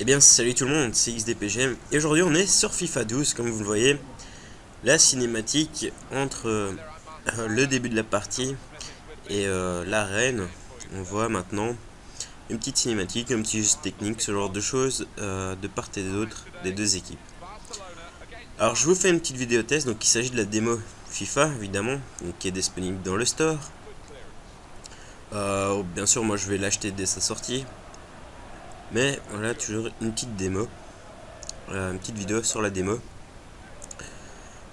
Eh bien salut tout le monde, c'est XDPGM et aujourd'hui on est sur FIFA 12 comme vous le voyez. La cinématique entre le début de la partie et l'arène. On voit maintenant une petite cinématique, un petit geste technique, ce genre de choses de part et d'autre des deux équipes. Alors je vous fais une petite vidéo test, donc il s'agit de la démo FIFA évidemment, donc, qui est disponible dans le store. Bien sûr moi je vais l'acheter dès sa sortie, mais voilà toujours une petite démo. Une petite vidéo sur la démo.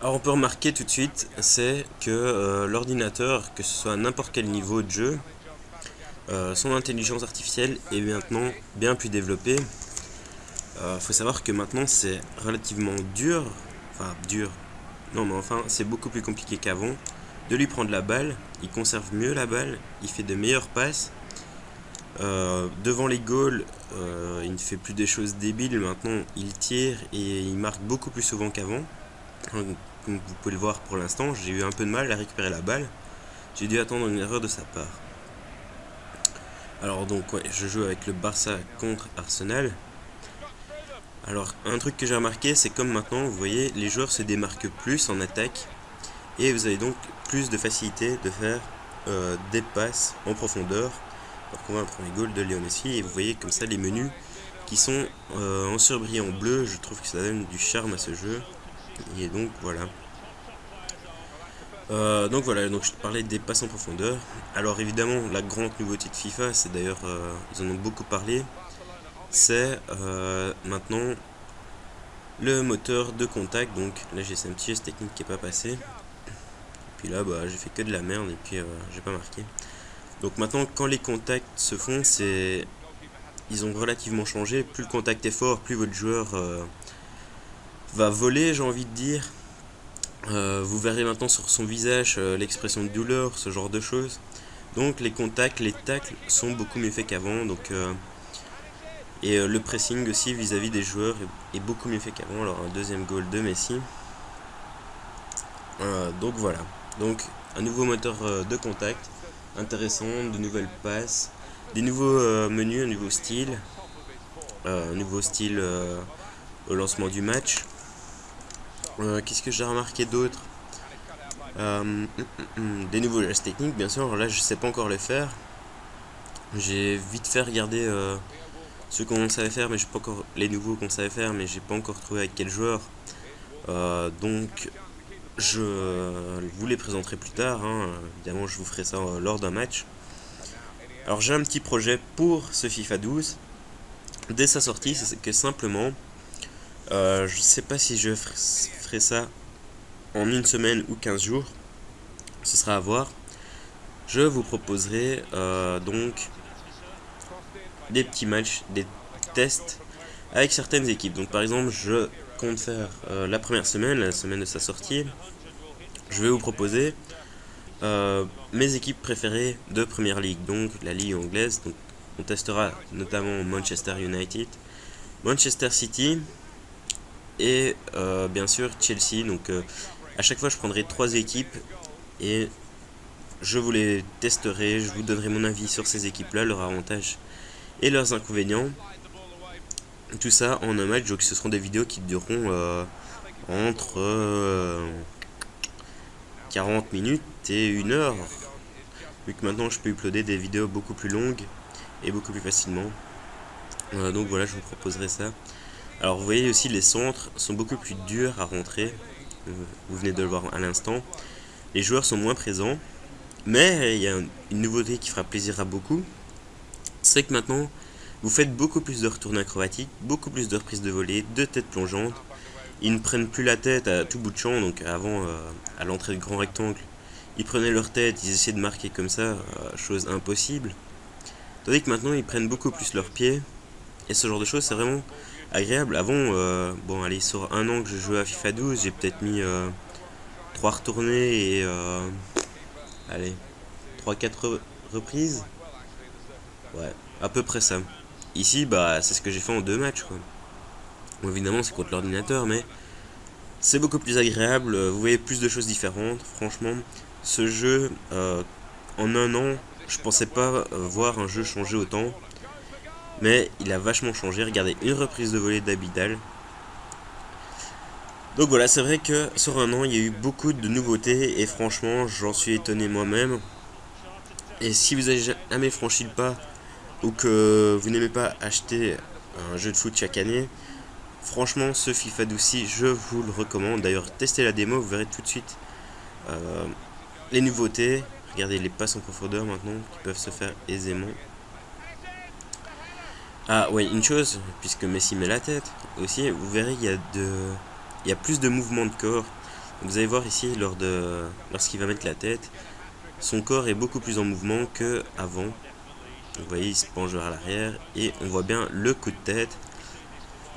Alors on peut remarquer tout de suite, c'est que l'ordinateur, que ce soit à n'importe quel niveau de jeu, son intelligence artificielle est maintenant bien plus développée. Faut savoir que maintenant c'est relativement dur, non mais enfin c'est beaucoup plus compliqué qu'avant de lui prendre la balle. Il conserve mieux la balle, il fait de meilleures passes. Devant les goals, il ne fait plus des choses débiles, maintenant il tire et il marque beaucoup plus souvent qu'avant. Comme vous pouvez le voir pour l'instant, j'ai eu un peu de mal à récupérer la balle. J'ai dû attendre une erreur de sa part. Alors donc ouais, je joue avec le Barça contre Arsenal. Alors un truc que j'ai remarqué, c'est comme maintenant, vous voyez, les joueurs se démarquent plus en attaque. Et vous avez donc plus de facilité de faire des passes en profondeur. Alors qu'on voit un premier goal de Léo Messi. Et vous voyez comme ça les menus qui sont en surbrillant bleu. Je trouve que ça donne du charme à ce jeu. Et donc voilà. Donc voilà, donc je te parlais des passes en profondeur. Alors évidemment, la grande nouveauté de FIFA, c'est d'ailleurs, ils en ont beaucoup parlé, c'est maintenant le moteur de contact. Donc là j'ai un petit geste technique qui n'est pas passé. Et puis là, bah, j'ai fait que de la merde et puis j'ai pas marqué. Donc maintenant, quand les contacts se font, ils ont relativement changé. Plus le contact est fort, plus votre joueur va voler, j'ai envie de dire. Vous verrez maintenant sur son visage l'expression de douleur, ce genre de choses. Donc les contacts, les tacles sont beaucoup mieux faits qu'avant. Le pressing aussi vis-à-vis des joueurs est beaucoup mieux fait qu'avant. Alors un deuxième goal de Messi. Donc voilà. Donc un nouveau moteur de contact intéressant, de nouvelles passes, des nouveaux menus, un nouveau style, au lancement du match. Qu'est-ce que j'ai remarqué d'autre? Des nouveaux gestes techniques, bien sûr. Alors là, je sais pas encore les faire. J'ai vite fait regarder ceux qu'on savait faire, mais j'ai pas encore les nouveaux qu'on savait faire, mais j'ai pas encore trouvé avec quel joueur. Donc, je vous les présenterai plus tard. Hein. Évidemment, je vous ferai ça lors d'un match. Alors, j'ai un petit projet pour ce FIFA 12. Dès sa sortie, c'est que simplement, je sais pas si je ferai ça en une semaine ou 15 jours. Ce sera à voir. Je vous proposerai donc des petits matchs, des tests avec certaines équipes. Donc par exemple, je compte faire la première semaine, la semaine de sa sortie. Je vais vous proposer mes équipes préférées de Première Ligue, donc la Ligue anglaise. Donc, on testera notamment Manchester United, Manchester City et bien sûr Chelsea. Donc à chaque fois, je prendrai 3 équipes et je vous les testerai, je vous donnerai mon avis sur ces équipes-là, leurs avantages et leurs inconvénients. Tout ça en un match, donc ce seront des vidéos qui dureront entre 40 minutes et 1 heure. Vu que maintenant je peux uploader des vidéos beaucoup plus longues et beaucoup plus facilement. Donc voilà, je vous proposerai ça. Alors vous voyez aussi, les centres sont beaucoup plus durs à rentrer. Vous venez de le voir à l'instant. Les joueurs sont moins présents. Mais il y a une nouveauté qui fera plaisir à beaucoup. C'est que maintenant, vous faites beaucoup plus de retournées acrobatiques, beaucoup plus de reprises de volée, de têtes plongeantes. Ils ne prennent plus la tête à tout bout de champ. Donc avant, à l'entrée du grand rectangle, ils prenaient leur tête, ils essayaient de marquer comme ça, chose impossible. Tandis que maintenant, ils prennent beaucoup plus leurs pieds. Et ce genre de choses, c'est vraiment agréable. Avant, bon allez, sur un an que je jouais à FIFA 12, j'ai peut-être mis 3 retournées et allez, 3-4 reprises. Ouais, à peu près ça. Ici, bah, c'est ce que j'ai fait en 2 matchs, quoi. Bon, évidemment, c'est contre l'ordinateur, mais c'est beaucoup plus agréable. Vous voyez plus de choses différentes. Franchement, ce jeu, en un an, je pensais pas voir un jeu changer autant. mais il a vachement changé. Regardez, une reprise de volée d'Abidal. Donc voilà, c'est vrai que sur un an, il y a eu beaucoup de nouveautés et franchement, j'en suis étonné moi-même. Et si vous avez jamais franchi le pas ou que vous n'aimez pas acheter un jeu de foot chaque année, franchement, ce FIFA 12, je vous le recommande. D'ailleurs, testez la démo, vous verrez tout de suite euh, les nouveautés. Regardez les passes en profondeur maintenant qui peuvent se faire aisément. Ah ouais, une chose, puisque Messi met la tête aussi, vous verrez il y a plus de mouvements de corps. Donc vous allez voir ici lorsqu'il va mettre la tête, son corps est beaucoup plus en mouvement que avant. Vous voyez, il se penche vers l'arrière et on voit bien le coup de tête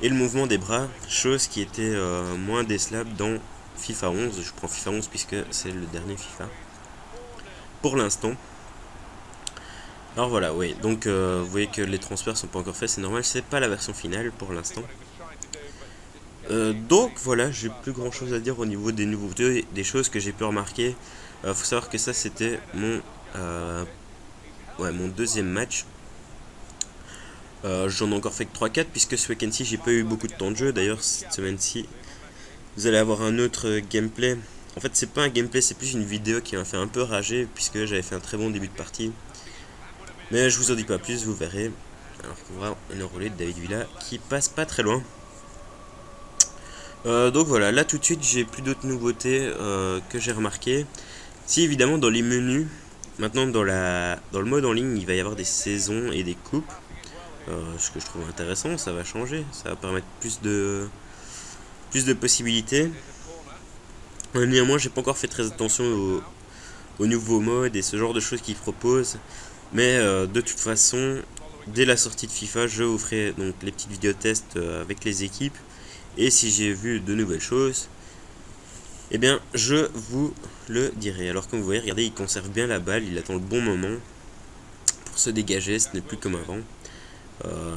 et le mouvement des bras, chose qui était moins décelable dans FIFA 11. Je prends FIFA 11 puisque c'est le dernier FIFA pour l'instant. Alors voilà, oui, donc vous voyez que les transferts sont pas encore faits, c'est normal, c'est pas la version finale pour l'instant. Donc voilà, j'ai plus grand chose à dire au niveau des nouveautés, des choses que j'ai pu remarquer. Faut savoir que ça c'était mon deuxième match. J'en ai encore fait que 3-4 puisque ce week-end-ci j'ai pas eu beaucoup de temps de jeu. D'ailleurs cette semaine-ci vous allez avoir un autre gameplay. En fait c'est pas un gameplay, c'est plus une vidéo qui m'a fait un peu rager puisque j'avais fait un très bon début de partie. Mais je vous en dis pas plus, vous verrez. Alors qu'on voit une enroulée de David Villa qui passe pas très loin. Donc voilà, là tout de suite j'ai plus d'autres nouveautés que j'ai remarqué. Si évidemment dans les menus, maintenant dans le mode en ligne il va y avoir des saisons et des coupes. Ce que je trouve intéressant, ça va changer, ça va permettre plus de possibilités. Néanmoins j'ai pas encore fait très attention aux nouveaux modes et ce genre de choses qu'ils proposent. Mais de toute façon, dès la sortie de FIFA, je vous ferai donc les petites vidéos tests avec les équipes. Et si j'ai vu de nouvelles choses, eh bien je vous le dirai. Alors comme vous voyez, regardez, il conserve bien la balle, il attend le bon moment pour se dégager, ce n'est plus comme avant.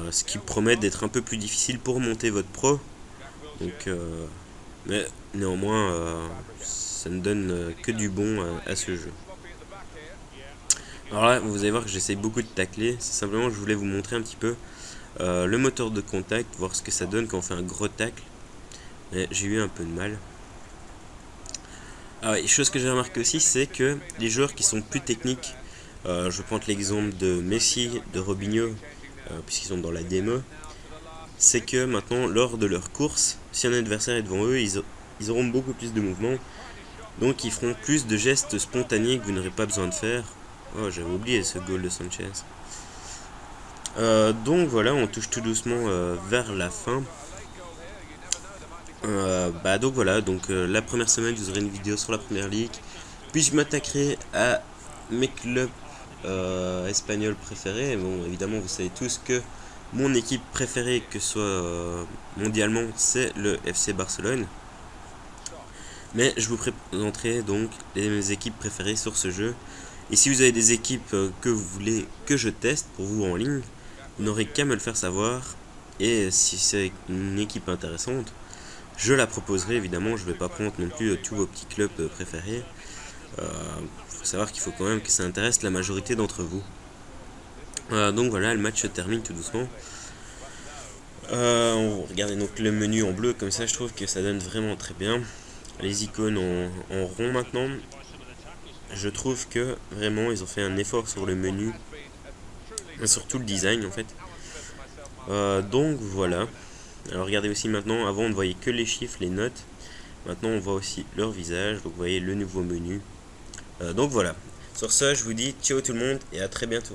Ce qui promet d'être un peu plus difficile pour monter votre pro. Donc, mais néanmoins, ça ne donne que du bon à ce jeu. Alors là, vous allez voir que j'essaye beaucoup de tacler. C'est simplement que je voulais vous montrer un petit peu le moteur de contact, voir ce que ça donne quand on fait un gros tacle. Mais j'ai eu un peu de mal. Ah ouais, chose que j'ai remarqué aussi, c'est que les joueurs qui sont plus techniques, je prends l'exemple de Messi, de Robinho, puisqu'ils sont dans la démo, c'est que maintenant, lors de leur course, si un adversaire est devant eux, ils auront beaucoup plus de mouvement. Donc ils feront plus de gestes spontanés que vous n'aurez pas besoin de faire. Oh, j'avais oublié ce goal de Sanchez. Donc voilà, on touche tout doucement vers la fin. Donc voilà, la première semaine vous aurez une vidéo sur la première ligue. Puis je m'attaquerai à mes clubs espagnols préférés. Bon, évidemment, vous savez tous que mon équipe préférée, que ce soit mondialement, c'est le FC Barcelone. Mais je vous présenterai donc mes équipes préférées sur ce jeu. Et si vous avez des équipes que vous voulez que je teste pour vous en ligne, vous n'aurez qu'à me le faire savoir. Et si c'est une équipe intéressante, je la proposerai évidemment. Je ne vais pas prendre non plus tous vos petits clubs préférés. Faut savoir qu'il faut quand même que ça intéresse la majorité d'entre vous. Donc voilà, le match se termine tout doucement. On regarde donc le menu en bleu, comme ça je trouve que ça donne vraiment très bien. Les icônes en rond maintenant. Je trouve que vraiment ils ont fait un effort sur le menu, surtout le design en fait. Donc voilà. Alors regardez aussi maintenant, avant on ne voyait que les chiffres, les notes. Maintenant on voit aussi leur visage, donc vous voyez le nouveau menu. Donc voilà. Sur ça, je vous dis ciao tout le monde et à très bientôt.